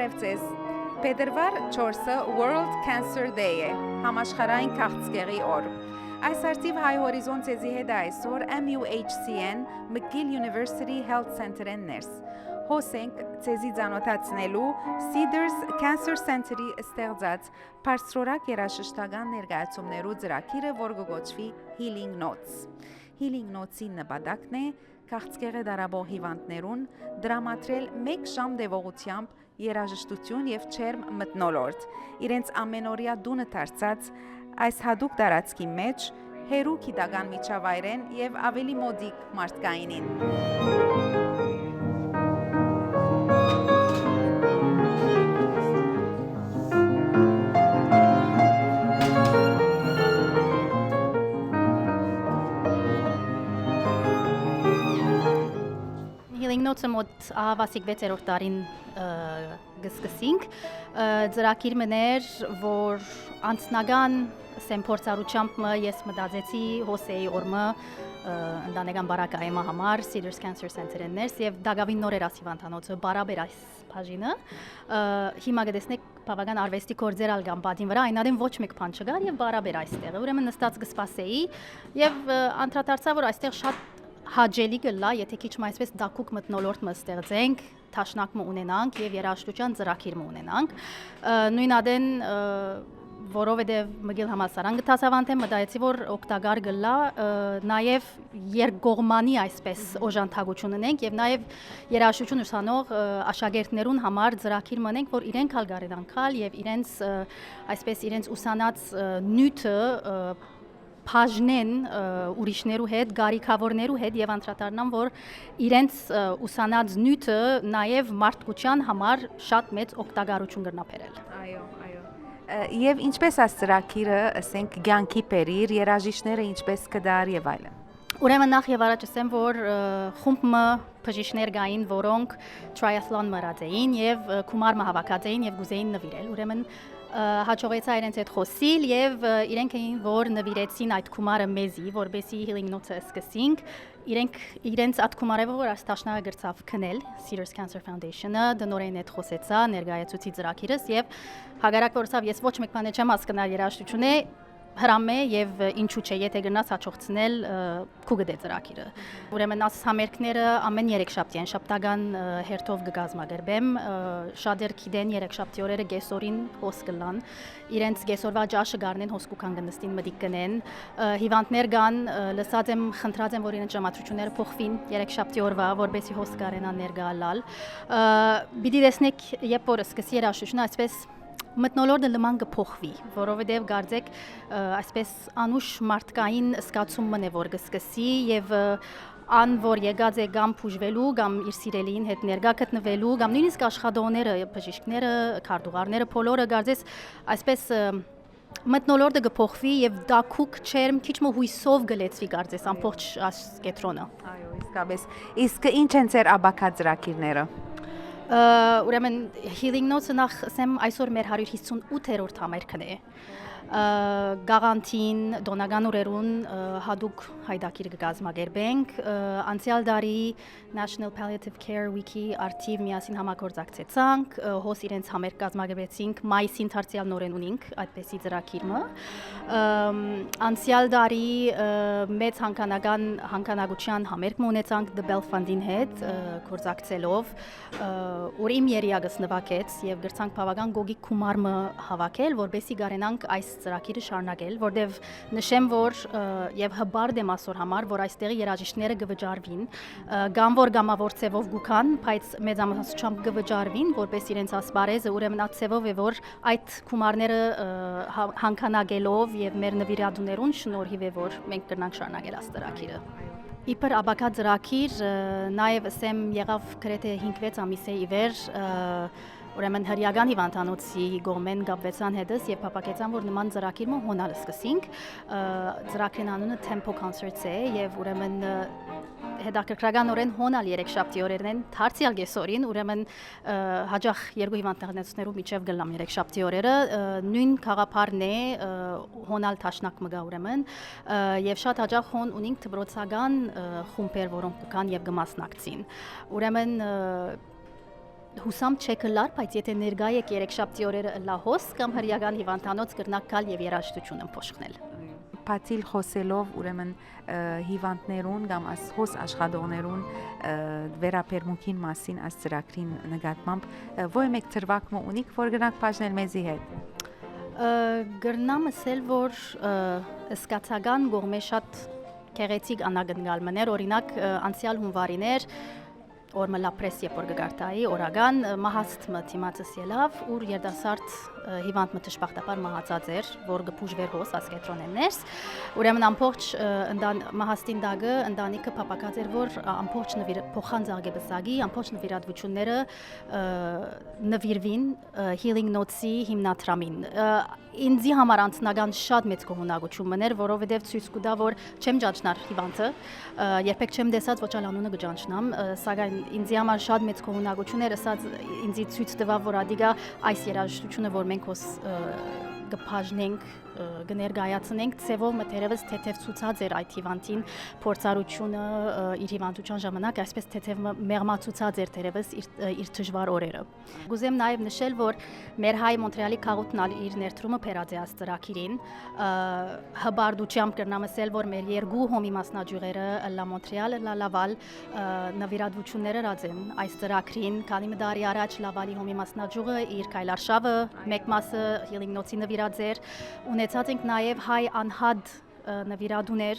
Բարև ձեզ։ Փետրվար 4-ը World Cancer Day է, համաշխարհային քաղցկեղի օր։ Այս արդիվ Հայ Հորիզոն ցեզի հետ այսօր MUHC-ն McGill University Health Center-ն ներս։ Հոսենք ցեզի ծանոթացնելու Cedars Cancer Center-ի ստեղծած բարձրորակ երաժշտական ներկայացումներու ծրագիրը, որ կոչվի Healing Notes։ Healing Notes-ի նպատակն է քաղցկեղի դարաբող հիվանդներուն դրամատրել 1 ժամ տևողությամբ երաժշտություն եւ չերմ մթնոլորտ իրենց ամենօրյա դունը դարձած այս հadoop տարածքի մեջ հերու քիդական միջավայրեն եւ ավելի մոդիկ մարդկայինին Healing Notes-ը մոտ ահավասիկ 6-րդ տարին գսկսինք ծրագիր մներ, որ անձնական փորձառությամբ ես մտածեցի հոսեի օրմը ընտանեկան բարակայեմա համար Cedars Cancer Center-ն ներս եւ դակավին նոր էր ասիվանտանոցը բարաբեր այս բաժինը հիմա գտեսնեք բավական արվեստի գործեր ալգան բադին վրա այնադեն ոչ մեկ բան չկար եւ բարաբեր այստեղ ուրեմն նստած կսպասեի եւ անդրադարձա որ այստեղ շատ հաջելի գլա, եթե քիչ այսպես դակուկ մթնոլորտ մը ստեղծենք, թաշնակ մը ունենանք եւ երաժշտության ծրագիր մը ունենանք։ Նույն ադեն որովհետեւ McGill համալսարան գտասավանտեմ մտածեցի որ օգտակար գլա նաեւ երկկողմանի այսպես օժանդակություն ունենք եւ նաեւ երաժշտություն ուսանող աշակերտներուն համար ծրագիր մնենք որ իրենք հալ գարենանքալ եւ իրենց այսպես իրենց ուսանած նյութը բաժնեն ուրիշներու հետ, գարիքավորներու հետ եւ անդրադառնամ, որ իրենց ուսանած նյութը նաեւ մարդկության համար շատ մեծ օգտակարություն կրնա բերել։ Այո։ Եվ ինչպես այս ծրագիրը, ասենք, ցանկի բերիր, երաժիշտները ինչպես կդար եւ այլն։ Ուրեմն նախ եւ առաջ ասեմ, որ խումբը բժիշկներ գային, որոնք triathlon մրած էին եւ գումար հավաքած էին եւ գուզեին նվիրել։ Ուրեմն հաջողեցա իրենց հետ խոսիլ եւ իրենք էին որ նվիրեցին այդ գումարը մեզի, որբեսի Healing Notes-ը սկսենք։ Իրենց այդ գումարը որ աստաշնաղը գրծավ քնել Cedars Cancer Foundation-ը դնորեն հետ խոսեցա ներկայացուցի ծրագիրս եւ հագարակ որսավ ես ոչ մեկ բան չեմ հասկնալ երաժշտությունը հրամե եւ ինչու՞ չէ եթե գնաց հաջողցնել քուգդե ծրագիրը ուրեմն աս համերգները ամեն 3 շաբթի են շաբթական հերթով կգազմագերբեմ շատեր գիտեն 3 շաբթի օրերը գեսորին հոս կլան իրենց գեսորվա ջաշը գարնեն հոսկուքան գնստին մդիկ կնեն հիվանդներ կան լսած եմ խնդրած եմ որ իրենց ժամադրությունները փոխվին 3 շաբթի օրվա որբեսի հոս կարենան ներգալալ բիդի տեսնեք երբ որ սկսի երաժշտությունը այսպես մթնոլորտը լման կփոխվի, որովհետև գարձեք այսպես անուշ մարդկային զգացումն է որ կսկսի եւ ան որ եկած է կամ փուժվելու կամ իր սիրելիին հետ ներգա գտնվելու կամ նույնիսկ աշխատողները, բժիշկները, քարտուղարները, բոլորը գարձես այսպես մթնոլորտը կփոխվի եւ դակուկ չերմ քիչ մը հույսով գլեցվի գարձես ամբողջ կետրոնը։ Այո, իսկապես։ Իսկ ինչ են ձեր աբակա ծրագիրները։ Ուրեմն Healing Notes-ը նախ ասեմ այսօր մեր 158-րդ համերգն է գաղանտին դոնական օրերուն հadoop հայդակիր կգազմագերբենք անցյալ դարի National Palliative Care Week-ի արդիվ միասին համագործակցեցանք հոս իրենց համերգ կազմագերբեցինք մայիսին դարձյալ նորեն ունենք այդպեսի ծրագիրը անցյալ դարի մեծ հանկանագության համերգ ունեցանք The Bell Fund-ին հետ գործակցելով որ իմ երիագս նվակեց եւ գրցանք բավական գոգիկ գումարը հավաքել որբեսի գարենանք այս ծրագիրը շարունակել որտեվ նշեմ որ եւ հբարդ եմ ասոր համար որ այստեղի երաժիշտները կվճարվին կամ որ գամավոր ցևով գուքան բայց մեծամասնությամբ կվճարվին որպես իրենց ասպարեզը ուրեմն այդ ցևով է որ այդ գումարները հանկանագելով եւ մեր նվիրատուներուն շնորհիվ է որ մենք կրնանք շարունակել այս ծրագիրը Իբր աբակա ծրագիր նաև ասեմ եղավ գրեթե 5-6 ամիս է ի վեր ուրեմն հրյական հիվանդանոցի գոմեն գաբվեցան հետս եւ փապակեցան որ նման ծրագիրը հոնալ սկսենք ծրագրին անունը Tempo Concerts է եւ ուրեմն հետաքրքրականորեն հոնալ 3 շաբթի օրերն են դարձյալ գեսորին ուրեմն հաջող երկու հիվանդանոցներու միջև գլամ 3 շաբթի օրերը նույն խաղապարն է հոնալ տաշնակ մգա ուրեմն եւ շատ հաջող հոն ունենք դպրոցական խումբեր որոնք կան եւ կմասնակցին ուրեմն հուսամ չեկլար, բայց եթե ներկա եք երեքշաբթի օրերը լահոս կամ հրյական հիվանդանոց կրնակ կալ եւ երաժշտություն ըմփոշխնել։ Պատիլ խոսելով ուրեմն հիվանդներուն կամ հոս աշխատողներուն վերապերմունքին մասին այս ծրագրին նկատմամբ ո՞յ մեկ ծրվակ ունիք որ գնաք բաժնել մեզի հետ։ Գրնամ ասել որ սկացական գողմե շատ քեղեցիկ անագնգալ մներ օրինակ անցյալ հունվարիներ որ մլապրեսիա որ գարտայի օրական մահացտ մթիմացս ելավ ուր երդասարտ հիվանդ մտշպախտապար մահացած էր որ գփուժվեր հոս ասկետրոնեններս ուրեմն ամբողջ ընդան մահաստին դագը ընտանիքը փապակած էր որ ամբողջ փոխանցաղ բսագի ամբողջ նվիրատվությունները նվիրվին healing notes-ի հիմնադրամին ինձի համար անձնական շատ մեծ գոհունակություն մներ որովհետև ցույց կտա որ չեմ ճանչնար հիվանդը երբեք չեմ տեսած ոչ անունը գճանչնամ սակայն ինձի համար շատ մեծ գոհունակություն էր ասած ինձի ցույց տվավ որ ադիգա այս երաժշտությունը որ մենք հոս գփաժնենք գներգայացնենք ցևով մտերևս թեթև ցուցած էր այդ հիվանդին փորձառությունը իր հիվանդության ժամանակ այսպես թեթև մեղմացուցած էր թերևս իր դժվար օրերը գուզեմ նաև նշել որ մեր հայ Մոնտրեալի քաղաքն իր ներդրումը փերած է աստրակիրին հբարդությամբ կրնամ ասել որ մեր երկու հոմի մասնաճյուղերը լա Մոնտրեալ լա Լավալ նվիրատվությունները ռածեն այս ծրագրին քանի մդարի առաջ Լավալի հոմի մասնաճյուղը իր քայլարշավը մեկ մասը healing notes-ի նվիրած էր ունեցած ենք նաև հայ անհադ նվիրադուներ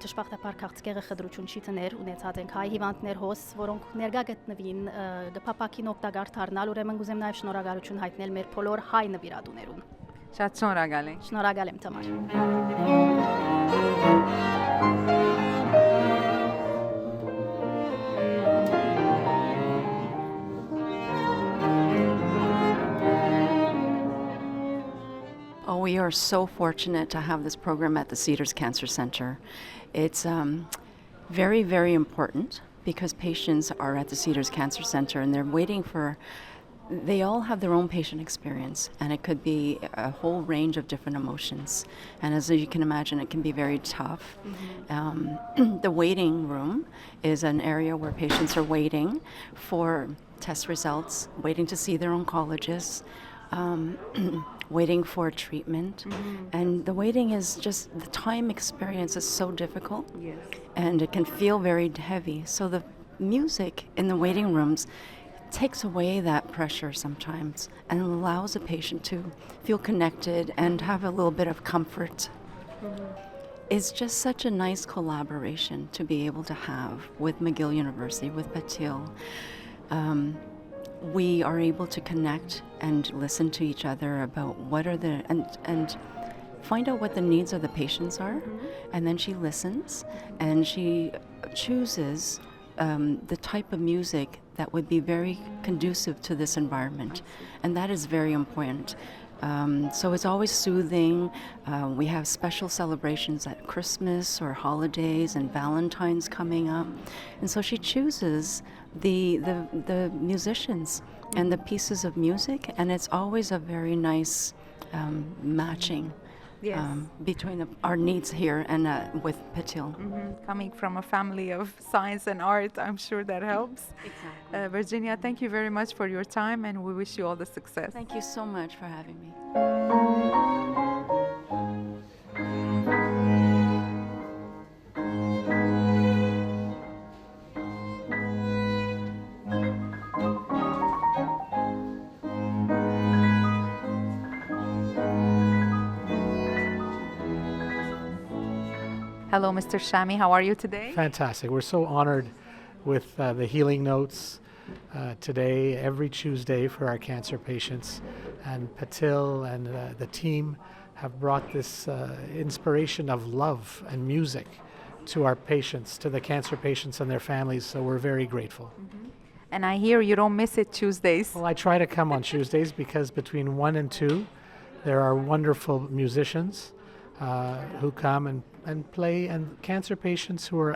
ճշմարտաբար քաղցկեղը խդրություն չիթներ ունեցած ենք հայ հիվանդներ հոս որոնք ներկա գտնվին գփապակին օգտակար դառնալ ուրեմն գուզեմ նաև շնորհակալություն հայտնել մեր բոլոր հայ նվիրադուներուն Շատ շնորհակալ ենք Շնորհակալ եմ Թամար We are so fortunate to have this program at the Cedars Cancer Center. It's very, very important because patients are at the Cedars Cancer Center and they're waiting for, they all have their own patient experience and it could be a whole range of different emotions. And as you can imagine, it can be very tough. The waiting room is an area where patients are waiting for test results, waiting to see their oncologist, waiting for treatment and the waiting is just the time experience is so difficult and it can feel very heavy so the music in the waiting rooms takes away that pressure sometimes and allows a patient to feel connected and have a little bit of comfort. It's just such a nice collaboration to be able to have with McGill University, with Patil. We are able to connect and listen to each other about what are the and find out what the needs of the patients are and then she listens and she chooses the type of music that would be very conducive to this environment and that is very important. So it's always soothing. We have special celebrations at Christmas or holidays and Valentine's coming up. And so she chooses the musicians and the pieces of music and it's always a very nice matching between our needs here and with Patil. Coming from a family of science and art, I'm sure that helps. Exactly. Virginia, thank you very much for your time and we wish you all the success. Thank you so much for having me. Hello, Mr. Shami. How are you today? Fantastic. We're so honored with the Healing Notes today, every Tuesday for our cancer patients. And Patil and the team have brought this inspiration of love and music to our patients, to the cancer patients and their families. So we're very grateful. And I hear you don't miss it Tuesdays. Well, I try to come on Tuesdays because between 1 and 2, there are wonderful musicians who come and play, and cancer patients who are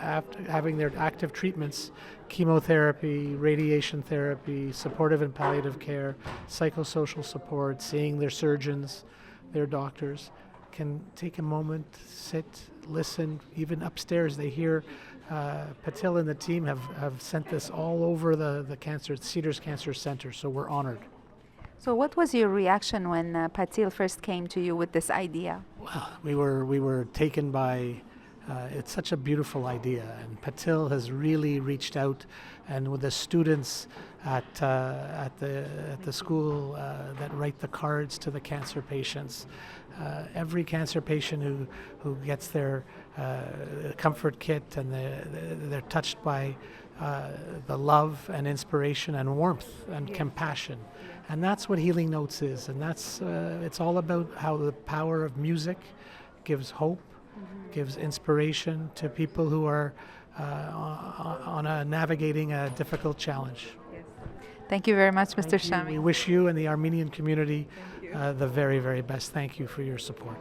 having their active treatments, chemotherapy, radiation therapy, supportive and palliative care, psychosocial support, seeing their surgeons, their doctors, can take a moment, sit, listen. Even upstairs they hear Patil and the team have sent this all over the Cedars Cancer Center, so we're honored. So what was your reaction when Patil first came to you with this idea? Well, we were taken by, it's such a beautiful idea, and Patil has really reached out, and with the students at the school that write the cards to the cancer patients, every cancer patient who gets their comfort kit, and they're touched by the love and inspiration and warmth and compassion. And that's what Healing Notes is, and that's it's all about how the power of music gives hope, gives inspiration to people who are navigating a difficult challenge. Yes. Thank you very much, Mr. Shami. We wish you and the Armenian community the very, very best. Thank you for your support.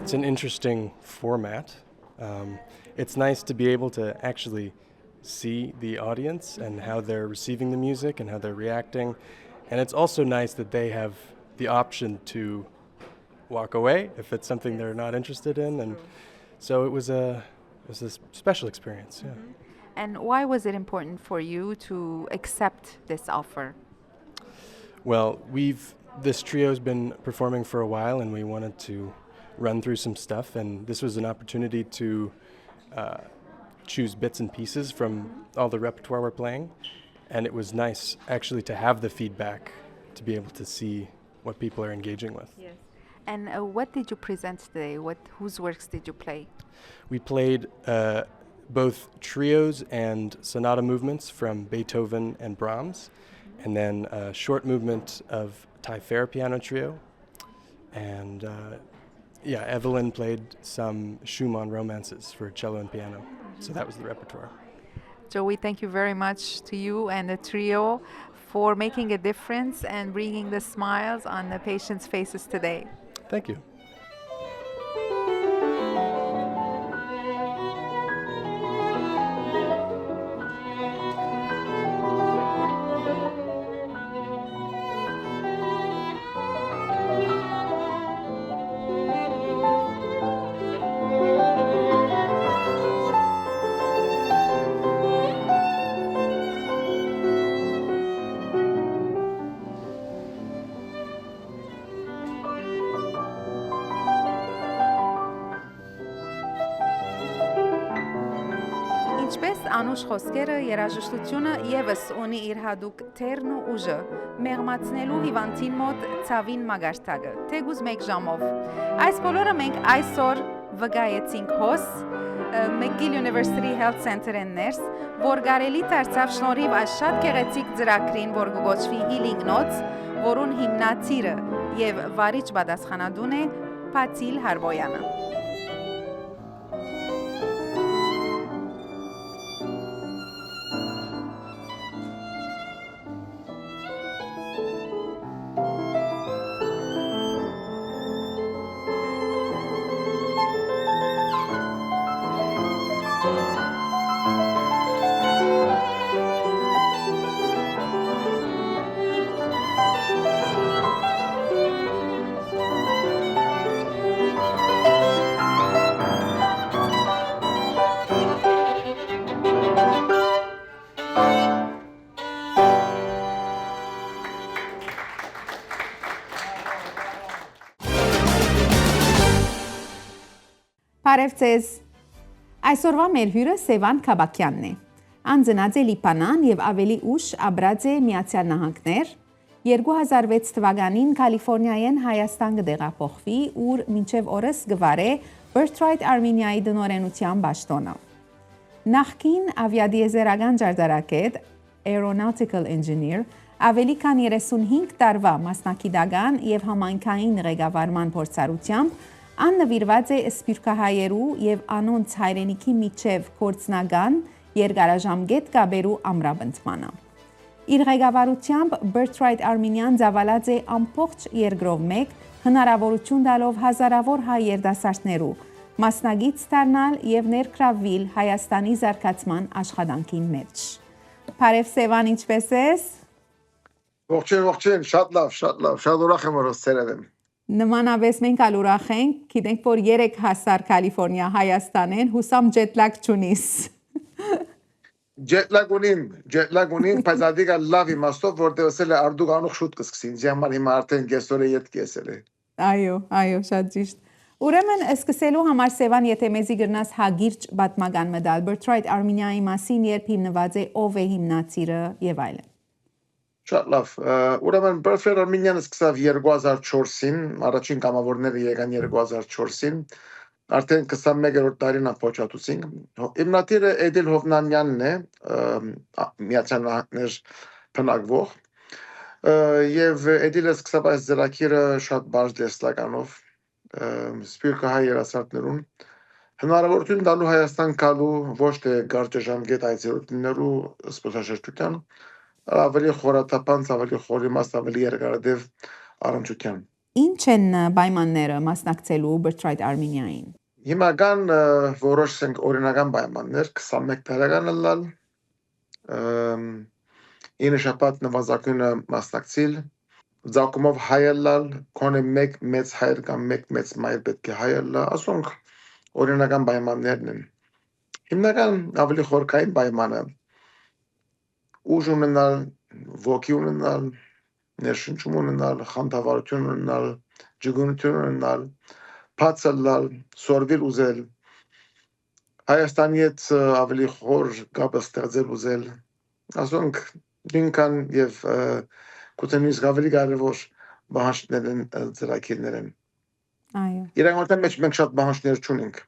It's an interesting format. It's nice to be able to actually see the audience and how they're receiving the music and how they're reacting. And it's also nice that they have the option to walk away if it's something they're not interested in. And so it was a special experience. Yeah. And why was it important for you to accept this offer? Well, this trio's been performing for a while, and we wanted to run through some stuff, and this was an opportunity to choose bits and pieces from all the repertoire we're playing, and it was nice actually to have the feedback to be able to see what people are engaging with. Yes. And what did you present today? Whose works did you play? We played both trios and sonata movements from Beethoven and Brahms, and then a short movement of Ty Fair piano trio, and Evelyn played some Schumann romances for cello and piano. So that was the repertoire. Joey, thank you very much to you and the trio for making a difference and bringing the smiles on the patients' faces today. Thank you. Ինչպես անուշ խոսքերը, երաժշտությունը եւս ունի իր հadoop թերն ու ուժը, մեղմացնելու հիվանդին մոտ ցավին մագարտակը, թեգուզ 1 ժամով։ Այս բոլորը մենք այսօր վկայեցինք հոս McGill University Health Center-ն ներս, որ կարելի դարձավ շնորհիվ այս շատ գեղեցիկ ծրագրին, որ կոչվի Healing Notes, որուն հիմնադիրը եւ վարիչ պատասխանատուն է Patil Harboyանը։ Բարև ձեզ։ Այսօրվա մեր հյուրը Սևան Քաբաքյանն է։ Անձնած է Լիբանան եւ ավելի ուշ ապրած է Միացյալ Նահանգներ։ 2006 թվականին Կալիֆոռնիայեն Հայաստան կդեղափոխվի, ուր մինչև օրս գվարե Birthright Armenia-ի դնորենության պաշտոնը։ Նախկին ավիադիեզերական ջարդարակետ Aeronautical Engineer ավելի քան 35 տարվա մասնակիտական եւ համայնքային ղեկավարման փորձառությամբ աննվիրված է սփյուռքահայերու եւ անոնց հայրենիքի միջև կորցնական երկարաժամկետ կապերու ամրապնդմանը։ Իր ղեկավարությամբ Birthright Armenia-ն ծավալած է ամբողջ երկրով մեկ հնարավորություն տալով հազարավոր հայ երիտասարդներու մասնագիտ դառնալ եւ ներգրավվել Հայաստանի զարգացման աշխատանքին մեջ։ Փարև Սևան, ինչպես ես։ Ողջույն, շատ լավ, շատ ուրախ եմ որ ցերել եմ։ Նմանապես մենք ալ ուրախ ենք, գիտենք որ 3 հասար Կալիֆոռնիա Հայաստանեն, հուսամ ջեթլագ չունիս։ Ջեթլագ ունիմ, բայց ադիգա լավ իմաստով, որտեղ ասել է արդու գանուխ շուտ կսկսին, ինձ համար հիմա արդեն կեսօրը ետ կեսել է։ Այո, շատ ճիշտ։ Ուրեմն սկսելու համար Սևան, եթե մեզի գրնաս հագիրճ պատմական մտալ, Birthright Armenia-ի մասին, երբ հիմնված է, ով է հիմնածիրը եւ այլն։ Շատ լավ։ Ուրեմն Birthright Armenia-ն սկսավ 2004-ին, առաջին կամավորները եկան 2004-ին, արդեն 21-րդ տարին ապոչատուցինք։ Հիմնադիրը Էդիլ Հովնանյանն է, Միացյալ Նահանգներ բնակվող, եւ Էդիլը սկսավ այս ծրագիրը շատ բարձ դեսլականով, սպիրկը հայ երասարտներուն, հնարավորություն տալու Հայաստան գալու ոչ թե գարճաժամկետ այցելություններու զբոսաշրջության, ավելի խորաթափանց, ավելի խորիմաստ, ավելի երկարադեպ առընչության։ Ինչ են պայմանները մասնակցելու Birthright Armenia-ին։ Հիմա կան որոշ օրինական պայմաններ, 21 տարեկան լալ, 9 շաբաթ նվազագույնը մասնակցել, Զակումով հայելալ, կոնե մեկ մեծ հայր կամ մեկ մեծ մայր պետք է հայելա, ասոնք օրինական պայմաններն են։ Հիմնական ավելի խորքային պայմանը ուժ ունենալ, ոգի ունենալ, ներշնչում ունենալ, խանդավառություն ունենալ, ջգունություն ունենալ, բացալալ, սորվիլ ուզել, Հայաստանի հետ ավելի խոր կապ ստեղծել ուզել, ասոնք նույնքան եւ Կուտենից ավելի կարևոր բանջարներ են ծրագիրներ են։ Այո։ Իրականության մեջ մենք շատ բանջարներ չունենք։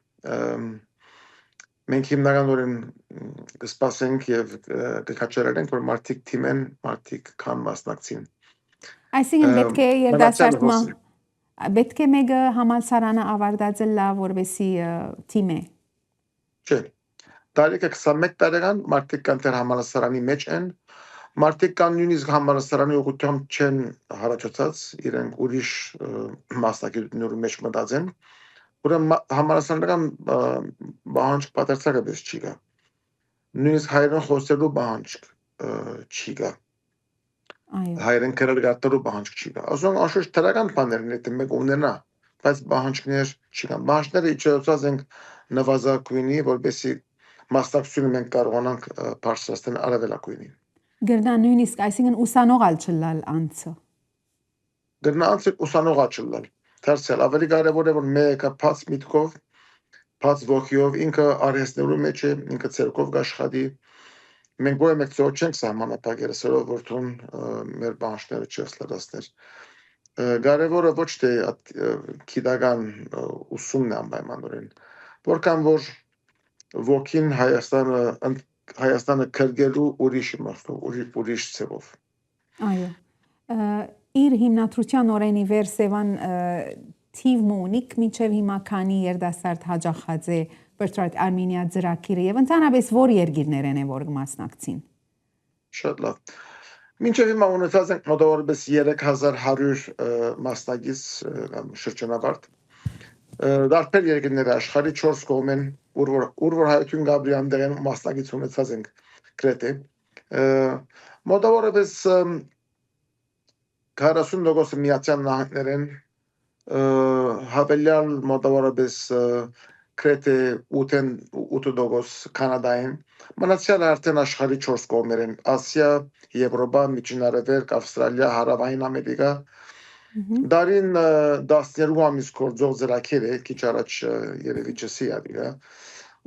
Մենք հիմնականորեն կսպասենք եւ կքաչարենք, որ մարդիկ թիմեն, մարդիկ կան մասնակցին։ Այսինքն պետք է մեկը համալսարանը ավարտած լա, որովհետեւ թիմ է։ Չէ։ Տարեկը 21 տարեկան մարդիկ կան դեռ համալսարանի մեջ են։ Մարդիկ կան նույնիսկ համալսարանի ուղղությամբ չեն հարաճած, իրենք ուրիշ մասնագիտությունների մեջ մտածեն, ուրեմն համալսարանական բանջարկ պատերցակը պես չի գա։ Նույնիսկ հայերեն խոսելու բանջարկ չի գա։ Հայերեն գրել գարտելու բանջարկ չի գա։ Ասում անշուշտ դրական բաներն են, մեկ ունենա, բայց բանջարկներ չի կան։ Բանջարները իջեցած են նվազագույնի, որովհետեւ մասնակցությունը մենք կարողանանք բարձրացնել արևելագույնին։ Գրնա նույնիսկ, այսինքն ուսանողալ չլալ անցը։ Գրնա անցը ուսանողալ չլալ։ Դարձյալ ավելի կարևոր է որ մեկը բաց միտքով, բաց ոգիով ինքը արհեստներու մեջ է, ինքը ցերկով գաշխատի։ Մենք գոյ մեկ ծոչ չենք սահմանափակել, սրով որթուն մեր բանջարները չստացներ։ Կարևորը ոչ թե քիդական ուսումն է անպայմանորեն, որքան որ ոգին Հայաստանը կրգելու ուրիշ իմաստով, ուրիշ ցևով։ Այո։ Իր հիմնադրության օրենի վեր Սևան թիվ մունիկ մինչև հիմա քանի երդասարդ հաջախած է Birthright Armenia ծրագիրը եւ ընդհանրապես որ երկիրներ են որ մասնակցին։ Շատ լավ։ Մինչև հիմա ունեցած ենք մոտավորապես 3100 մասնակից կամ շրջանավարտ։ Դարբեր երկրներ աշխարհի 4 կողմեն ուր որ հայություն Գաբրիան դերեն մասնակից ունեցած ենք գրեթե մոտավորապես 40% Միացյալ Նահանգներեն հավելյալ մոտավորապես գրեթե 8% Կանադային մնացյալը արդեն աշխարհի 4 կողմերեն Ասիա, Եվրոպա, Միջին Արևելք, Ավստրալիա, Հարավային Ամերիկա Դարին 12 ամիս գործող ծրագիր է, քիչ առաջ երևի չսի ադիգա։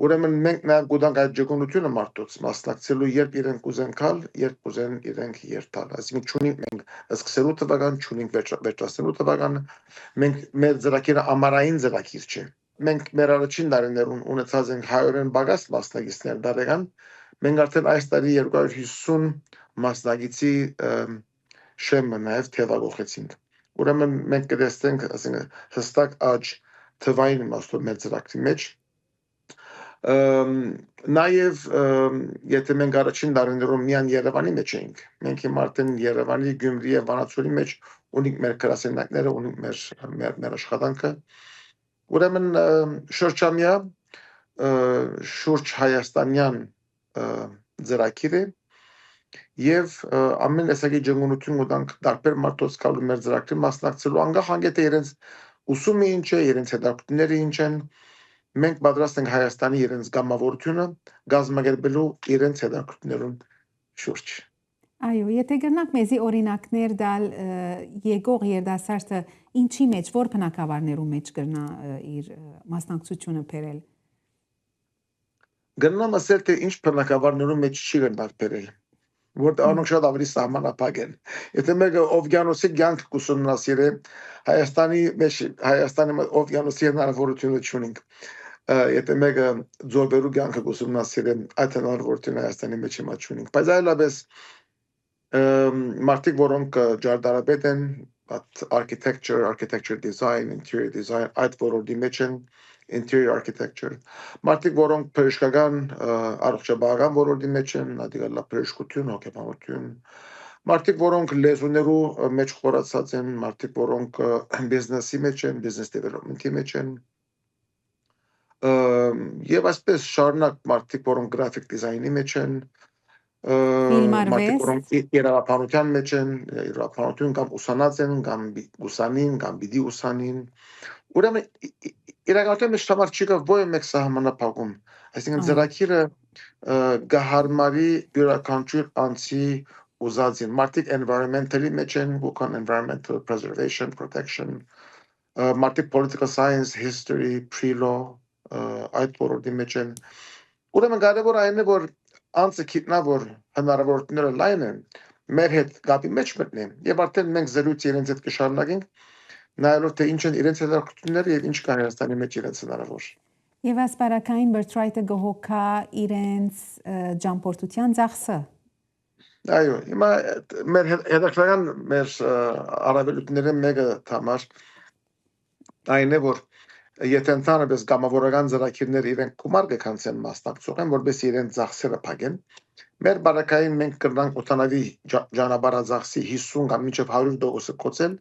Ուրեմն մենք նաև գուտանք այդ ջգունությունը մարդոց մասնակցելու, երբ իրենք ուզեն գալ, երբ ուզեն իրենք երթալ։ Այսինքն չունենք մենք սկսելու տվական, չունենք վերջացնելու տվական, մենք մեր ծրագիրը ամառային ծրագիր չէ։ Մենք մեր առաջին տարիներուն ունեցած ենք 100-ն բագաս մասնակիցներ դարեկան, մենք արդեն այս տարի 250 մասնակիցի շեմը նաև թևակողեցինք։ Ուրեմն մենք կտեսնենք, ասենք հստակ աճ թվային իմաստով մեր ծրագրի մեջ։ Նաև եթե մենք առաջին տարիներում միայն Երևանի մեջ էինք, մենք հիմա արդեն Երևանի, Գյումրի եւ Վանաձորի մեջ ունենք մեր գրասենյակները, ունենք մեր աշխատանքը։ Ուրեմն շրջամյա շուրջ հայաստանյան ծրագիր է, եւ ամեն տեսակի ջնջություն ունենք տարբեր մարդոց կալու մեր ծրագրի մասնակցելու անգախ հանգետը իրենց ուսումը ինչ է, իրենց հետաքրքիրները ինչ են, մենք պատրաստ ենք Հայաստանի իրենց գամավորությունը գազմագերբելու իրենց հետաքրքիրներուն շուրջ։ Այո, եթե գրնակ մեզի օրինակներ դալ եկող երդասարտը ինչի մեջ, որ բնակավարներու մեջ գրնա իր մասնակցությունը բերել։ Գրնամ ասել թե ինչ բնակավարներու մեջ չի գրնար բերել, որ անոնք շատ ավելի սահմանափակ են։ Եթե մեկը օվկիանոսի կյանք կուսումնասիրե, Հայաստանի օվկիանոսի հնարավորությունը չունենք։ Եթե մեկը ձորբերու կյանքը կուսումնասիրե, այդ հնարավորությունը Հայաստանի մեջ հիմա չունենք։ Բայց այլապես մարդիկ, որոնք ջարդարապետ են, architecture design, interior design, այդ ոլորտի մեջ են, interior architecture, մարդիկ, որոնք բժշկական առողջապահական ոլորտի մեջ են, ադիգալա բժշկություն, հոգեբանություն, մարդիկ, որոնք լեզուներու մեջ խորացած են, մարդիկ, որոնք բիզնեսի մեջ են, business development-ի մեջ են, եւ այսպես շարունակ մարդիկ, որոնք graphic design-ի մեջ են, մարդիկ, որոնք իրավաբանության մեջ են, իրավաբանություն կամ ուսանած են, կամ ուսանին, կամ պիտի ուսանին, ուրեմն իրականում մեջ համար չի կա ոչ մեկ սահմանափակում, այսինքն ծրագիրը գահարմարի յուրաքանչյուր անձի ուզածին, մարդիկ environmentally մեջ են, ոգան environmental preservation, protection, մարդիկ political science, history, pre-law, այդ ոլորտի մեջ են, ուրեմն կարևոր այն է, որ անձը գիտնա, որ հնարավորությունները լայն են, մեր հետ գապի մեջ մտնեն, եւ արդեն մենք զրույց իրենց հետ կշարունակենք, նայելով թե ինչ են իրենց հետաքրքիրները եւ ինչ կա Հայաստանի մեջ իրենց հնարավոր։ Եվ ասպարակային Birthright-ը գոհոքա իրենց ջամփորդության ծախսը։ Այո, հիմա մեր հետաքրքրական մեր առավելությունները մեկը համար այն է, որ եթե ընդհանրապես գամավորական ծրագիրներ իրենք գումար կքանցեն մասնակցողեն, որովհետեւ իրենց ծախսերը փակեն, մեր բարակային մենք կրնանք օտանավի ճանապարհածախսի 50 կամ մինչև 100% կոծել,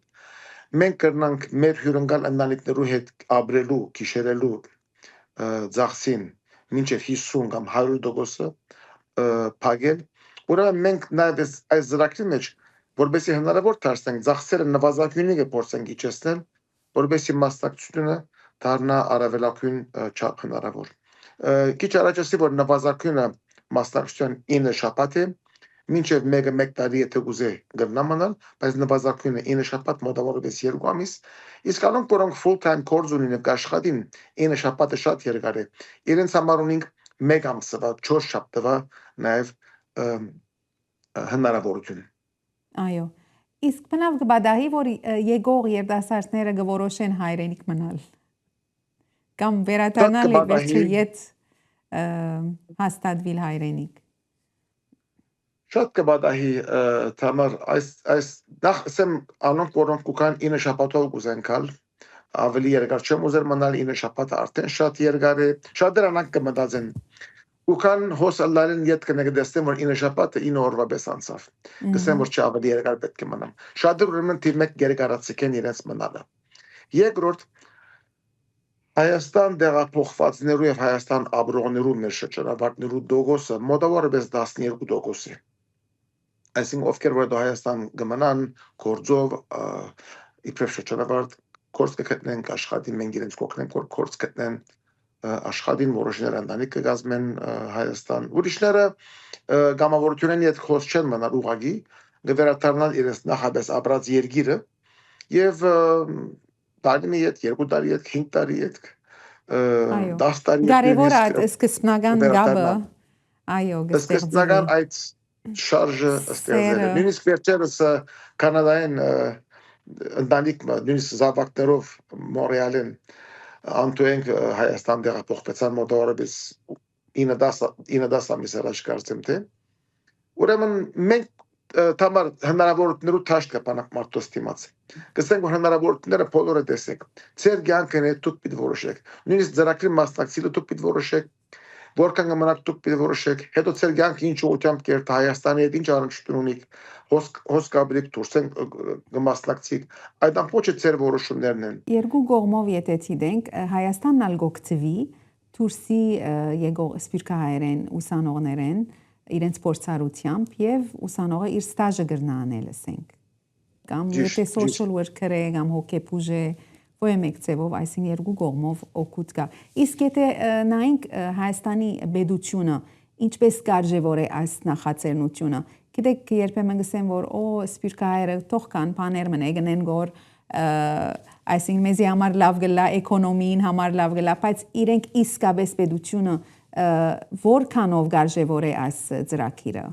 մենք կրնանք մեր հյուրընկալ ընտանիքներու հետ ապրելու, գիշերելու ծախսին մինչև 50 կամ 100% փակել, ուրեմն մենք նաև այս ծրագրի մեջ, որովհետեւ հնարավոր դարձնենք ծախսերը նվազագույնի կփորձենք իջեցնել, որովհետեւ մասնակցությունը դառնա առավելագույն չափ հնարավոր։ Քիչ առաջ ասի, որ նվազագույնը մասնակցության 9 շաբաթ է, մինչև 1 տարի եթե ուզե գրնամանալ, բայց նվազագույնը 9 շաբաթ մոտավորապես 2 ամիս, իսկ անոնք, որոնք full time կորձ ունին եւ աշխատին, 9 շաբաթը շատ երկար է։ Իրենց համար ունենք 1 ամսվա 4 շաբթվա նաեւ հնարավորություն։ Այո։ Իսկ բնավ կբադահի, որ եկող երդասարտները կորոշեն հայրենիք մնալ։ Կամ վերադառնալ եւ վերջը ետ հաստատվել հայրենիք։ Շատ կբադահի թամար այս նախ ասեմ անոնք որոնք կան 9 շաբաթով կուզենքալ ավելի երկար չեմ ուզեր մնալ 9 շաբաթը արդեն շատ երկար է շատ դրանք կմտածեն Ուքան հոսալարին յետ կնեգդեստեմ որ 9 շաբաթը 9 օրվա պես անցավ կսեմ որ չավելի երկար պետք է մնամ շատ ուրեմն թիմեք երկարացիկեն իրենց մնալը երկրորդ Հայաստան դեղափոխվածներու եւ Հայաստան ապրողներու մեր շրջանավարտներու դոգոսը մոտավորապես 12% է այսինքն ովքեր որ Հայաստան գմնան գործով իբրև շրջանավարտ գործ կգտնեն աշխատին մենք իրենց կօգնենք որ գործ գտնեն աշխատին որոշներ ընտանիք կգազմեն Հայաստան ուրիշները գամավորությունեն իդ խոս չեն մնալ ուղագի գվերադառնալ իրենց նախապես ապրած երկիրը եւ տարի իդ 2 տարի իդ 5 տարի իդ 10 տարի կարևոր է սկզբնական գաբը այո սկզբնական այդ շարժը ստեղծել նույնիսկ վերջերս կանադային ընտանիք նույնիսկ զավակներով Մոնրեալին Անտուենք Հայաստան դեղափոխվեցան մոտավորապես 9-10 ամիս առաջ կարծեմ թե ուրեմն մենք Tamar հնարավորություններու թաշտ կպանակ մարդոց դիմաց կսենք որ հնարավորությունները բոլորը տեսեք ձեր կյանքն է դուք պիտի որոշեք նույնիսկ ծրագրի մասնակցելը դուք պիտի որոշեք որքան կմնաք դուք պիտի որոշեք հետո ձեր կյանքը ինչ ուղղությամբ կերտ Հայաստանի հետ ինչ առնչություն ունի հոսքաբրիկ դուրսեն կմասնակցիկ այդ ամբողջը ձեր որոշումներն են երկու կողմով եթե դիտենք Հայաստանն ալ գոկցվի դուրսի եկող սպիրկահայերեն ուսանողներեն իրենց փորձառությամբ եւ ուսանողը իր ստաժը գրնանել ասենք կամ եթե social worker-ը կամ հոգեբուժ է ոյմեք ձևով այսին երկու կողմով օգուտ կա իսկ եթե նայենք Հայաստանի բեդությունը ինչպես կարժևոր է այս նախաձեռնությունը գիտեք երբեմն գսեն որ սպիրկահայերը թող կան բաներ մնե գնեն գոր այսինքն մեզի համար լավ գլա էկոնոմին համար լավ գլա բայց իրենք իսկապես բեդությունը որքանով կարժևոր է այս ծրագիրը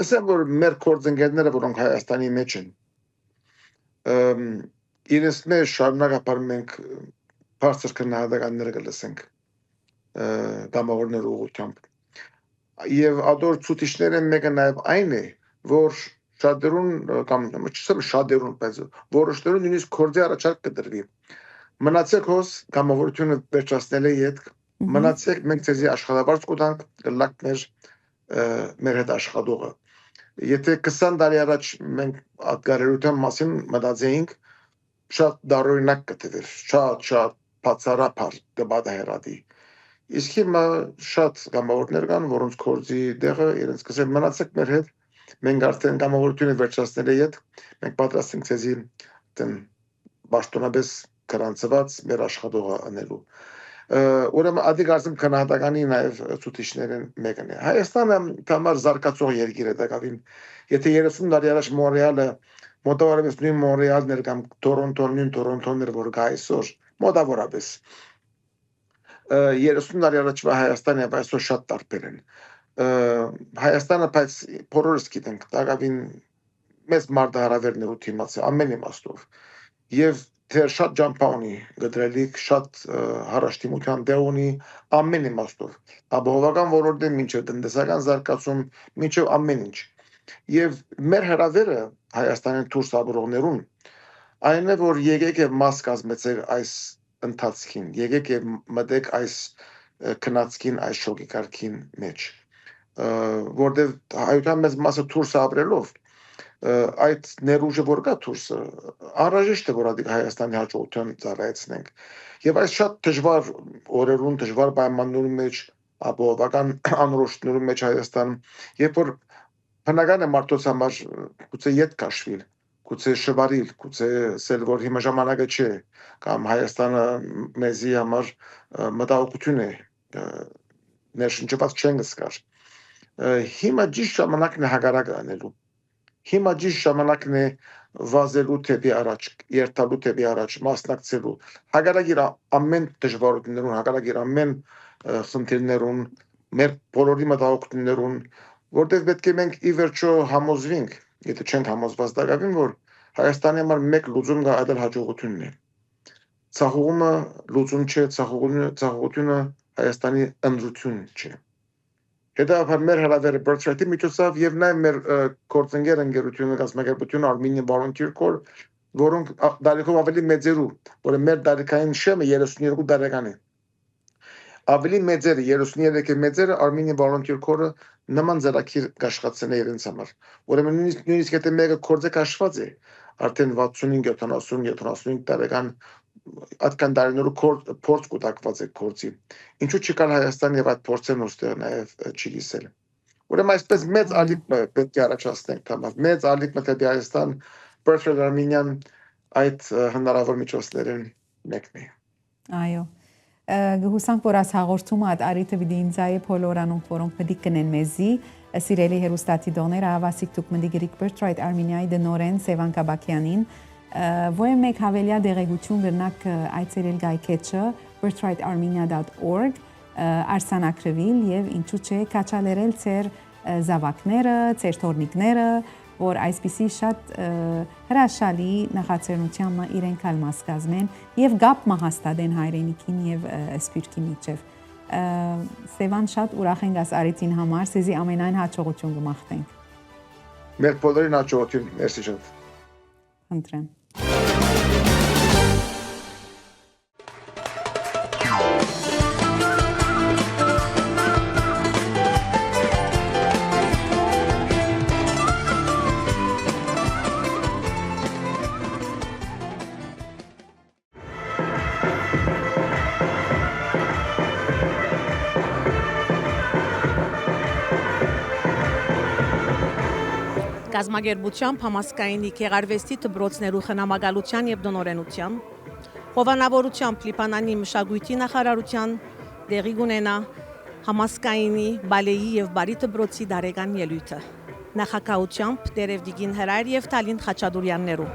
ասեմ որ մեր կորձընկերները որոնք Հայաստանի մեջ են իրենց մեջ շարունակապար մենք բարձր քննադատականներ կլսենք գամավորներ ուղղությամբ եւ ադոր ցուցիչները մեկը նաեւ այն է որ շատերուն կամ շատերուն բայց որոշներուն նույնիսկ կորձի առաջարկ կդրվի մնացեք հոս գամավորությունը վերջացնել է յետք մնացեք մենք ցեզի աշխատավարձ կտանք գլակ մեր հետ աշխատողը եթե 20 տարի առաջ մենք ատգարերության մասին մտածեինք շատ դարօրինակ կտվեր շատ բացառապար դեպադահերադի իսկ հիմա շատ գամավորներ կան որոնց կորձի դեղը իրենց կսեն մնացեք մեր հետ մենք արդեն գամավորությունը վերջացնել է յետ մենք պատրաստ ենք ցեզի դեն բաշտոնապես գրանցված մեր աշխատողը անելու ուրեմն ադիգ ասեմ քննադատականի նաև ցուցիչներն մեկն է Հայաստանը համար զարգացող երկիր է դակավին եթե 30 տարի առաջ Մոնրեալը մոտավորապես նույն Մոնրեալն էր կամ Տորոնտոն էր որ գա այսօր մոտավորապես 30 տարի առաջվա Հայաստանը եւ այսօր շատ տարբեր են Հայաստանը բայց բոլորս գիտենք դակավին մեծ մարտահրավերներ ու թիմացի ամեն իմաստով եւ դեր շատ ջամփաունի գդրելիք շատ հարաշտիմության դեր ունի ամեն իմաստով ապահովական ոլորտը մինչև տնտեսական զարգացում մինչև ամեն ինչ եւ մեր հրավերը Հայաստանի դուրս ապրողներուն այն է որ եկեք եւ մաս կազմեցեք այս ընթացքին եկեք եւ մտեք այս քնածքին այս շոկիկարքին մեջ որտեղ հայության մեծ մասը դուրս ապրելով այդ ներուժը որ կա դուրսը անհրաժեշտ է որ Հայաստանի հաջողության ծառայեցնենք եւ այս շատ դժվար օրերուն դժվար պայմաններում մեջ ապահովական անորոշությունների մեջ Հայաստան երբ որ բնական է մարդոց համար գուցե յետ կաշվիլ գուցե շվարիլ գուցե սել որ հիմա ժամանակը չէ կամ Հայաստանը մեզի համար մտահոգություն է ներշնչված չեն գսկար հիմա ճիշտ ժամանակն է հագարակը անելու Հիմա ճիշտ ժամանակն է վազելու թեպի առաջ, երթալու թեպի առաջ, մասնակցելու։ Հակառակիր ամեն դժվարություններուն, հակառակիր ամեն խնդիրներուն, մեր բոլորի մտահոգություններուն, որտեղ պետք է մենք ի վերջո համոզվենք, եթե չենք համոզված դակավին, որ Հայաստանի համար մեկ լուծում կա այդ հաջողությունն է։ Ցախողումը լուծում չէ, ցախողությունը Հայաստանի ընդրություն չէ։ Հետո մեր հրավերը բրցրետի միջոցով եւ նաեւ մեր կորցընկեր ընկերությունը կազմակերպությունը Armenian Volunteer Corps, որոնք դարիքով ավելի մեծերու, որը մեր դարիքային շեմը 32 տարեկան է։ Ավելի մեծերը 33 մեծերը Armenian Volunteer Corps-ը նման ծրագիր կաշխատցեն իրենց համար։ Ուրեմն նույնիսկ եթե մեկը կորձը կաշված է, արդեն 65-70-75 տարեկան Atkan darınları port kudakvaz korzi. İnçu çıkar Hayastan yevat porsen usta չի գիսել։ Ուրեմն այսպես մեծ ալիք պետք է առաջացնենք թամավ։ Մեծ ալիքը դեպի Հայաստան Birthright Armenian այդ հնարավոր միջոցներն մեկն է։ Այո։ Գհուսանք որ այս հաղորդումը այդ արիթը պիտի ինձայ բոլորանոնք որոնք պետք կնեն մեզի սիրելի հերոստատի դոներ ավասիկ դուք մնդի գրիկ Birthright Armenia-ի դնորեն Սևան Կաբակյանին Ոյ մեկ հավելյա դեղեցություն գրնակ այցելել գայքեչը birthrightarmenia.org արսանակրվել եւ ինչու՞ չէ կաչալերել ծեր զավակները, ծեր թորնիկները, որ այսպիսի շատ հրաշալի նախաձեռնությանը իրենք ալ մաս կազմեն եւ գապ մահաստատեն հայրենիքին եւ սպիրկի միջև։ Սևան շատ ուրախ ենք աս արիթին համար, սեզի ամենայն հաջողություն կմաղթենք։ Մեր բոլորին հաջողություն, մերսի շատ։ Խնդրեմ։ կազմակերպությամբ համասկայնի քեղարվեստի դպրոցներու խնամակալության եւ դոնորենության, հովանավորությամբ Լիբանանի մշակույթի նախարարության դեղի գունենա համասկայնի բալեի եւ բարի դպրոցի դարեգան ելույթը։ Նախակահությամբ Տերևդիգին Հրայր եւ Թալին Խաչատուրյաններու։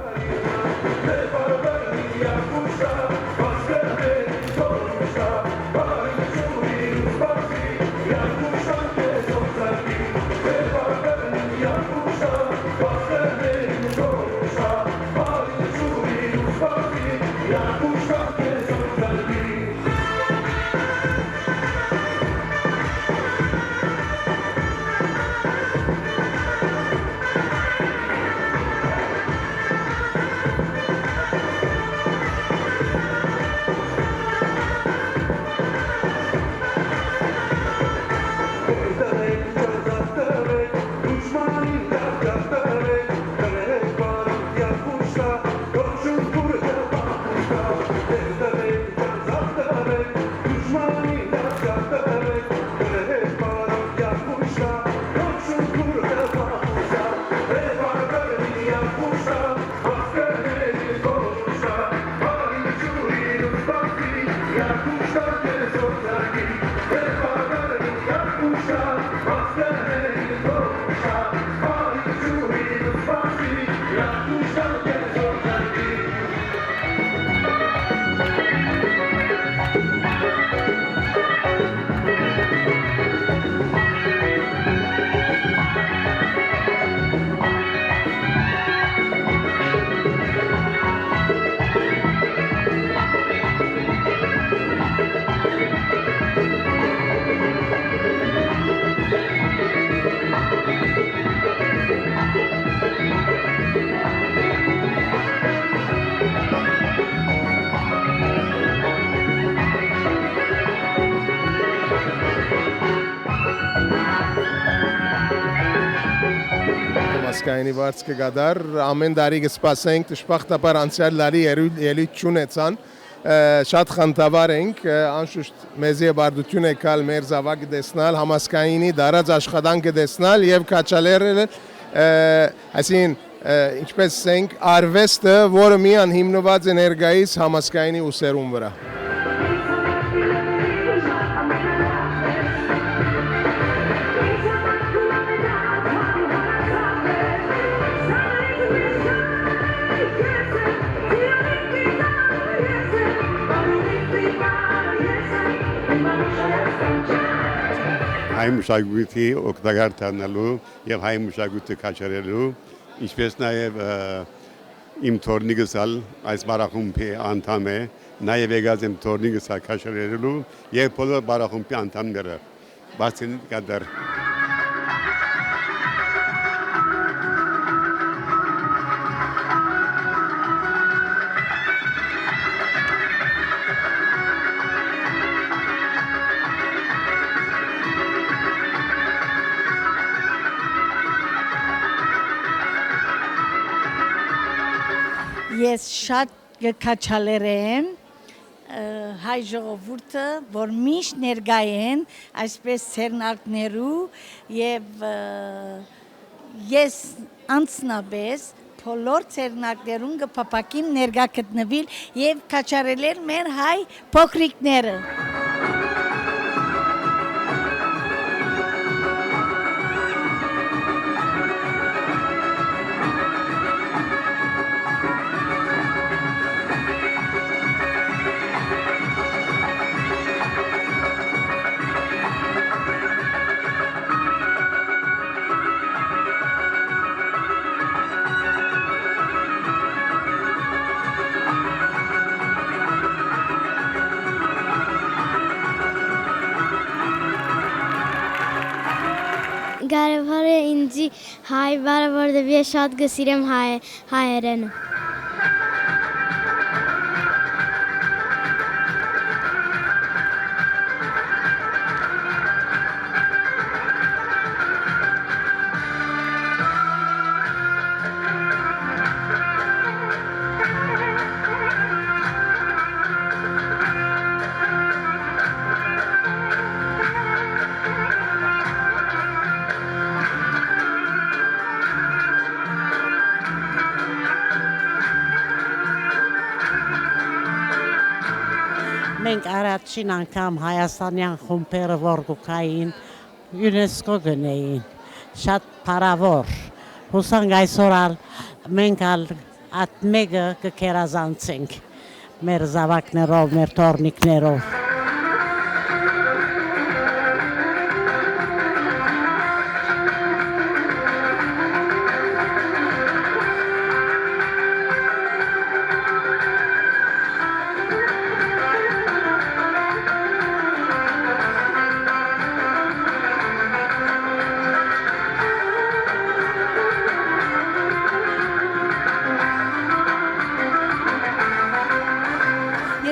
Կայնի վարձ կգադար, ամեն դարի կսպասենք, տշպախտապար անցյալ լարի ելույթ չունեցան, շատ խնդավար ենք, անշուշտ մեզի բարդություն եկալ մեր զավակը դեսնալ, համասկայինի դարած աշխատանքը դեսնալ և կաչալերել, այսին, ինչպես ենք, արվեստը, որը միան հիմնված է ներգայիս համասկայինի ուսերուն վրա։ Հայ մշակույթի օգտակար դառնալու եւ հայ մշակույթը կաչարելու, ինչպես նաեւ իմ թորնիկս այս բարախումբի անդամ է, նաեւ եկած եմ թորնիկս կաչարելու եւ բոլոր բարախումբի անդամները բացին կդար։ Ես շատ կքաչալերեմ հայ ժողովուրդը, որ միշտ ներկա են այսպես ցերնարկներու եւ ես անցնաբես բոլոր ցերնարկներուն կփապակիմ ներկա գտնվել եւ քաչարելեր մեր հայ փոքրիկները։ Կարևոր է ինձ հայ բառը, որովհետև ես շատ կսիրեմ հայերենը։ Մենք առաջին անգամ հայաստանյան խումբերը որ գուքային ՅՈՒՆԵՍԿՕ գնեին, շատ փառավոր։ Հուսանք այսօր մենք այդ մեկը կքերազանցենք մեր զավակներով, մեր թորնիկներով։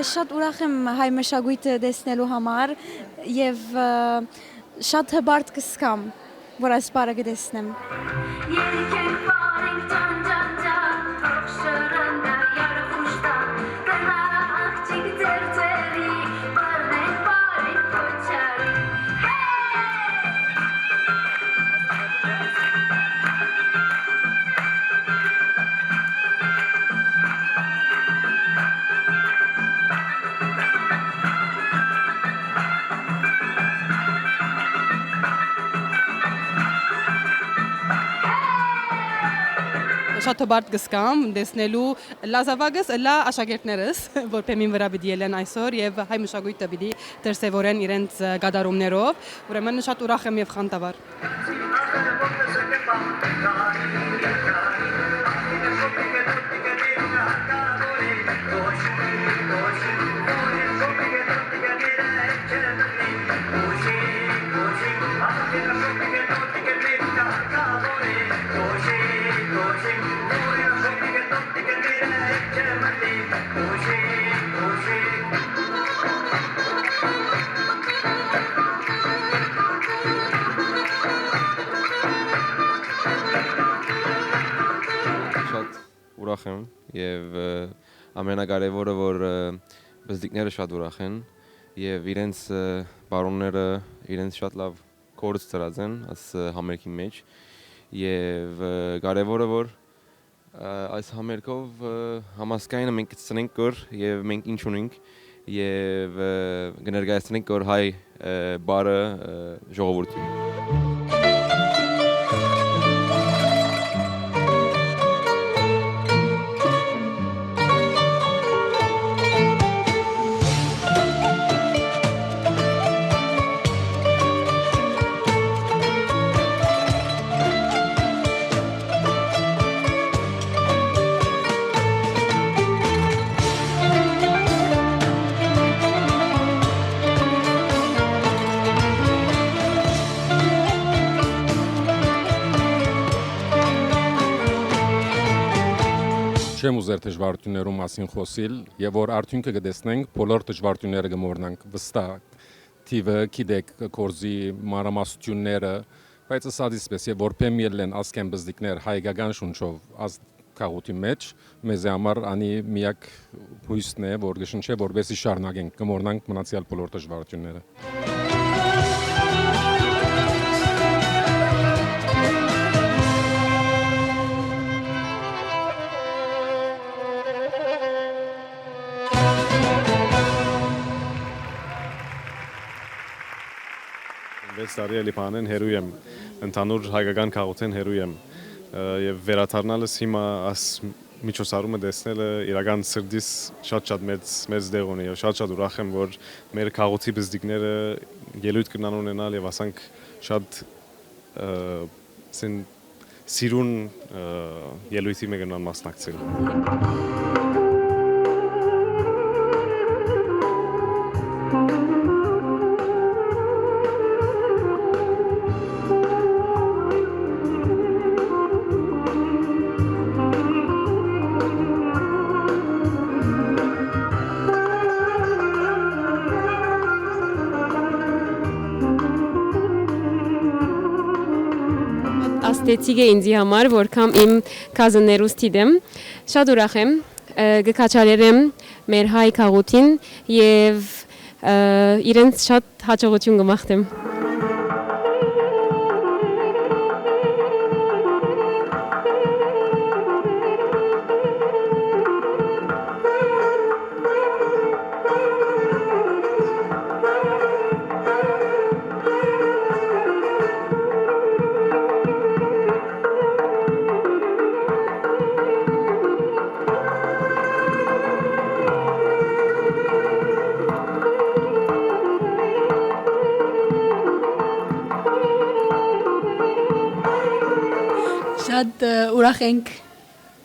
Ես շատ ուրախ եմ հայ մշակույթը տեսնելու համար եւ շատ հբարտ կսկամ, որ այս բարը կտեսնեմ։ Շատ հբարտ կսկամ տեսնելու լազավագս լա աշակերտներս, որ փեմին վրա պիտի ելեն այսօր եւ հայ մշակույթը պիտի դրսեւորեն իրենց գադարումներով, ուրեմն շատ ուրախ եմ եւ խանդավառ։ Ուրախ եմ եւ ամենակարևորը որ բզդիկները շատ ուրախ են եւ իրենց բարոնները իրենց շատ լավ կորց ծրած են այս համերգի մեջ եւ կարևորը որ այս համերգով համասկայինը մենք կցնենք կոր եւ մենք ինչ ունենք եւ կներկայացնենք կոր հայ բարը ժողովրդին Չեմ ուզեր դժվարություններում մասին խոսիլ եւ որ արդյունքը կտեսնենք բոլոր դժվարությունները կմոռանանք վստահ թիվը գիտեք կորզի մանրամասնությունները բայց ասածից պես եւ որպես ելեն ասկեն բզդիկներ հայկական շունչով ազ քաղուտի մեջ մեզ համար անի միակ հույսն է որ գշնչե որբեսի շարունակենք կմոռանանք մնացյալ բոլոր դժվարությունները Վեց տարի էլի բանեն հերու եմ, ընդհանուր հայկական քաղաքեն հերու եմ եւ վերադառնալս հիմա աս միջոցառումը տեսնելը իրական սրտիս շատ մեծ դեղ ունի եւ շատ ուրախ եմ որ մեր քաղաքի բզդիկները ելույթ կնան ունենալ եւ ասանք շատ սիրուն ելույթի մեկնան մասնակցել Աստեցիկ է ինձի համար, որքան իմ կազններուս տիդեմ, շատ ուրախ եմ, գկաչալերեմ մեր հայ քաղաքին և իրենց շատ հաջողություն կմաղթեմ։ շատ ուրախ ենք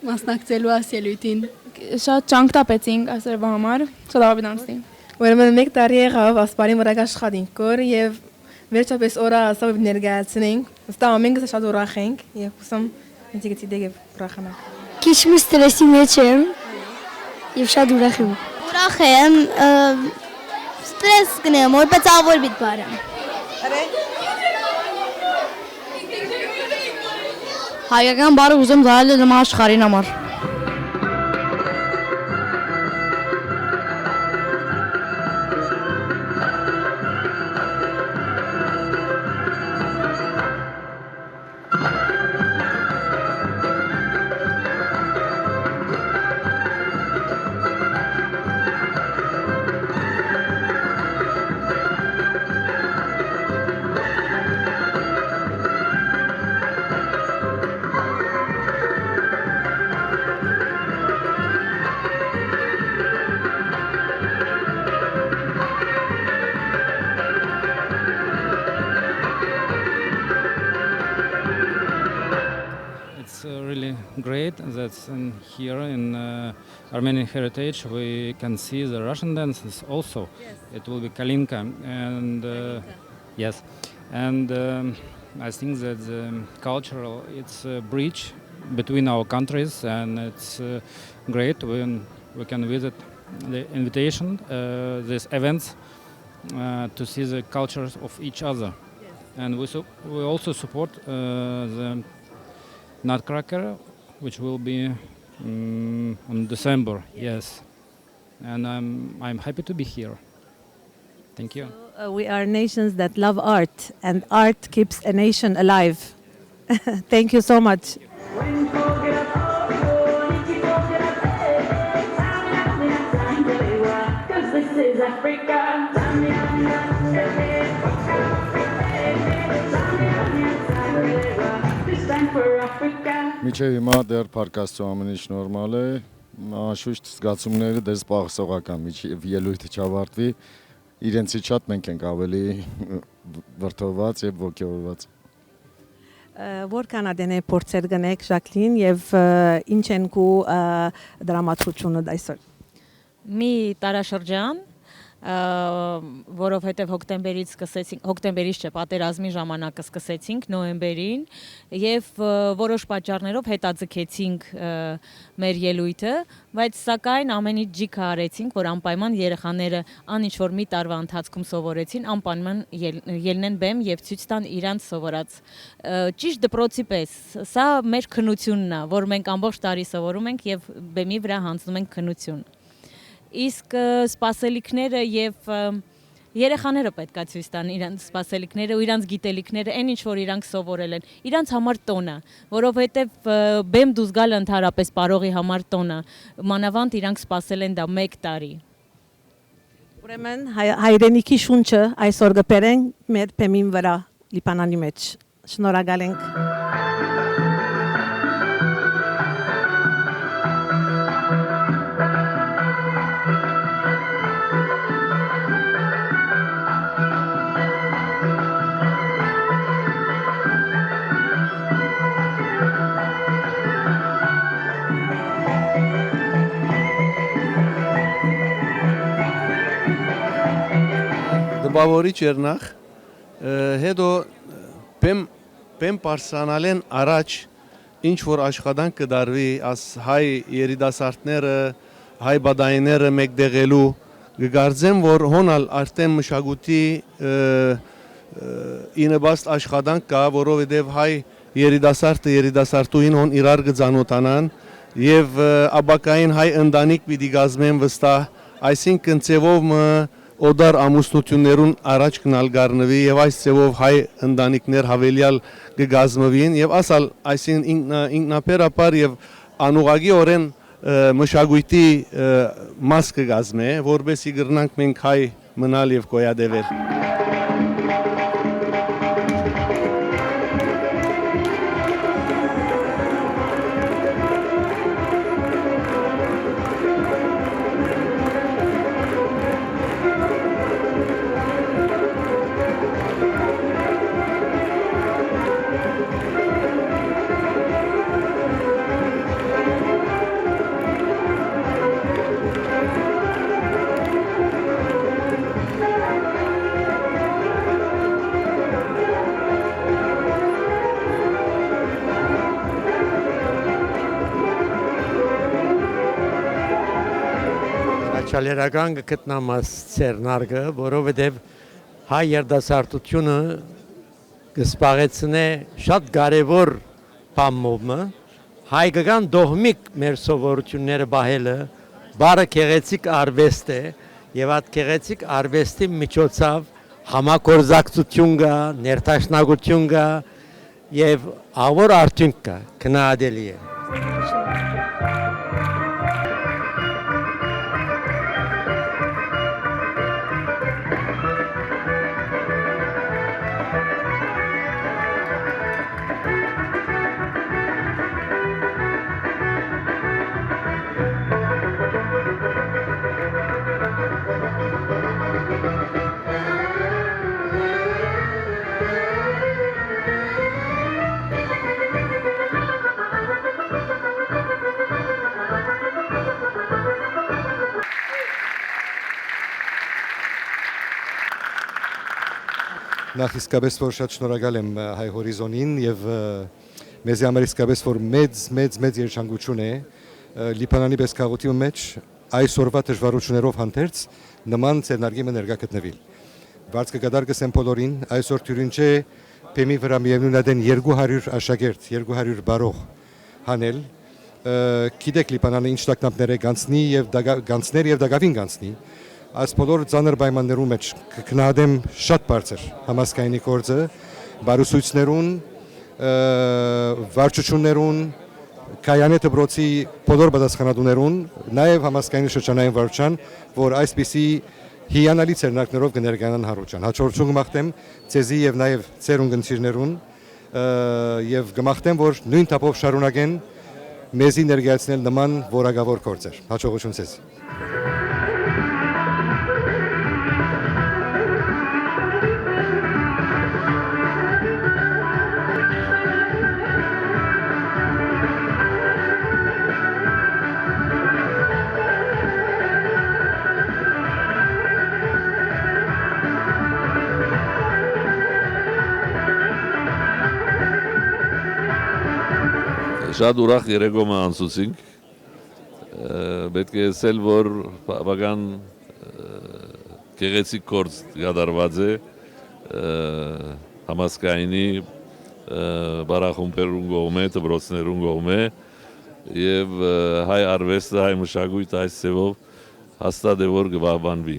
մասնակցելու այս ելույթին։ Շատ ջանք տապեցինք այսօրվա համար, շատ լավ անցնի։ Ուրեմն մեկ տարի եղավ ասպարի վրա աշխատենք կոր եւ վերջապես օրը ասավ ներկայացնենք։ Ստա ամենքս շատ ուրախ ենք եւ հուսամ ինձ գիտեք եւ ուրախանանք։ Քիչ մի ստրեսի մեջ եմ եւ շատ ուրախ եմ։ Ուրախ եմ, ստրես կնեմ, որպես ավոր բիտ բարամ։ Հայկական բարը ուզեմ զայել դեմ աշխարհին համար։ Really great that here in Armenian heritage we can see the Russian dances also. Yes. It will be Kalinka and yes, and I think that the cultural it's a bridge between our countries and it's great when we can visit the invitation these events to see the cultures of each other. Yes. And we also support the Nutcracker, which will be on December. Yes, and I'm happy to be here. Thank you. So, we are nations that love art, and art keeps a nation alive. Thank you so much. Միջև հիմա դեռ պարկասցու ամեն ինչ նորմալ է, անշուշտ զգացումները դες պաղսողական, միջև ելույթը չավարտվի, իրենցից շատ մենք ենք ավելի վրդոված և ոգևորված։ Որքան ադեն է փորձեր գնեք Ժակլին եւ ինչ են քու դրամատուրգությունը այսօր։ Մի տարաշրջան որովհետև հոկտեմբերից չէ, պատերազմի ժամանակը սկսեցինք նոյեմբերին եւ որոշ պատճառներով հետաձգեցինք մեր ելույթը, բայց սակայն ամեն ինչ ջիքը արեցինք, որ անպայման երեխաները ան ինչ որ մի տարվա ընթացքում սովորեցին, անպայման ելնեն բեմ եւ ցույց տան իրանց սովորած ճիշտ դպրոցի պես։ Սա մեր քննությունն է, որ մենք ամբողջ տարի սովորում ենք եւ բեմի վրա հանձնում ենք քննություն։ Իսկ սպասելիքները եւ երեխաները պետք է ցույց տան իրանց սպասելիքները ու իրանց գիտելիքները, այն ինչ որ իրանք սովորել են, իրանց համար տոն է, որովհետեւ բեմ դուրս գալը ընդհանրապես parողի համար տոն է, մանավանդ իրանք սպասել են դա 1 տարի։ Ուրեմն հայրենիքի շունչը այսօր գբերենք մեր բեմին վրա լիպանանի մեջ։ Շնորհակալ ենք։ Դպավորիչ երնախ, հետո պեմ պարսանալեն առաջ ինչ որ աշխատանք կդարվի աս հայ երիտասարդները, հայ բադայները մեկդեղելու գգարձեմ, որ հոնալ արդեն մշակույթի ինեբաստ աշխատանք կա, որովհետև հայ երիտասարդը երիտասարդուհին հոն իրար գծանոթանան եւ աբակային հայ ընտանիք պիտի գազմեն վստահ, այսինքն ծևով օդար ամուսնություններուն առաջ կնալ գարնվի եւ այս ծևով հայ ընտանիքներ հավելյալ կգազմվին եւ ասալ այսինքն ինքնապերապար եւ անուղագի օրեն մշակույթի մաս կգազմե, որբեսի գրնանք մենք հայ մնալ եւ գոյադևել։ քաչալերական գտնամաս ցերնարգը, որովհետև հայ երդասարտությունը կսպաղեցնե շատ կարևոր բամովը, հայկական դողմիկ մեր սովորությունները բահելը, բարը քեղեցիկ արվեստ է, եւ այդ քեղեցիկ արվեստի միջոցով համագործակցություն կա, ներդաշնակություն կա եւ ավոր արդյունք կա, քննադելի է։ Նախ իսկապես որ շատ շնորհակալ եմ հայ հորիզոնին եւ մեզ համար իսկապես որ մեծ երշանգություն է Լիբանանի պես քաղաքի մեջ այսօրվա դժվարություններով հանդերձ նման ցերնարգիմը ներկա գտնվել։ Վարձկը կդարգս եմ բոլորին այսօր թյուրինչե բեմի վրա միևնույնն 200 աշակերտ 200 բարող հանել գիտեք Լիբանանը ինչ տակնապներ է գանցնի եւ գանցներ եւ դակավին գանցնի Այս բոլոր ծանր պայմաններում մեջ կգնահատեմ շատ բարձր համասկայնի գործը, բարուսույցներուն, վարչություններուն, կայանի դպրոցի բոլոր պատասխանատուներուն, նաև համասկայնի շրջանային վարչության, որ այսպիսի հիանալի ցերնակներով կներկայանան հարության։ Հաջորդություն կմաղթեմ ցեզի եւ նաև ցեր ունգընտիրներուն եւ կմաղթեմ, որ նույն թափով շարունակեն մեզի ներկայացնել նման որակավոր գործեր։ Հաջողություն ցեզ։ Շատ ուրախ երեկոմ անցուցինք, պետք է ասել, որ բավական գեղեցիկ գործ կատարված է համասկայնի բարախումբերուն կողմէ, դպրոցներուն կողմէ եւ հայ արվեստը, հայ մշակույթը այս ձևով հաստատ է որ կպահպանվի։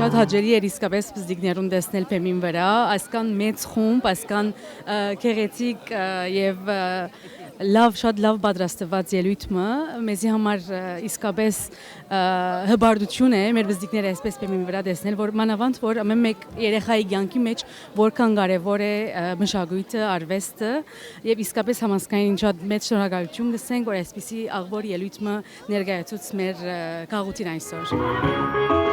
Շատ հաճելի էր իսկապես բզդիկներուն տեսնել բեմին վրա, այսքան մեծ խումբ, այսքան գեղեցիկ եւ շատ լավ պատրաստված ելույթը մեզի համար իսկապես հբարդություն է մեր բզդիկները այսպես բեմին վրա տեսնել, որ մանավանդ որ ամեն մեկ երեխայի կյանքի մեջ որքան կարևոր է մշակույթը, արվեստը եւ իսկապես համասկային շատ մեծ շնորհակալություն գսենք, որ այսպիսի աղբոր ելույթը ներկայացուց մեր քաղաքին այսօր։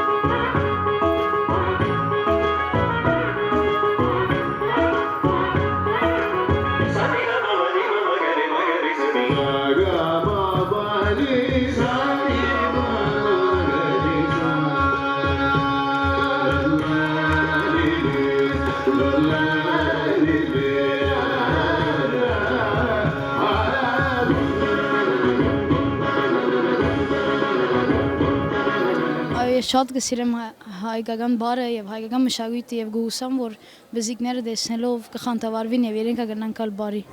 Շատ կսիրեմ հայկական բարը եւ հայկական մշակույթը եւ գուսամ որ բզիկները տեսնելով կխանդավառվին եւ իրենք կգնան կալ բարի։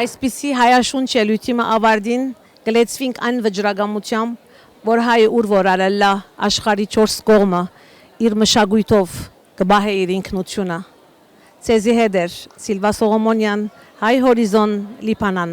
Այսպիսի հայաշունչ ելույթիմը ավարտին գլեցվինք այն վճռագամությամբ, որ հայ ուր որ արելա աշխարհի 4 կողմը իր մշակույթով կբահե իր ինքնությունը։ Ցեզի հետ էր Սիլվա Սողոմոնյան, Հայ Հորիզոն, Լիբանան։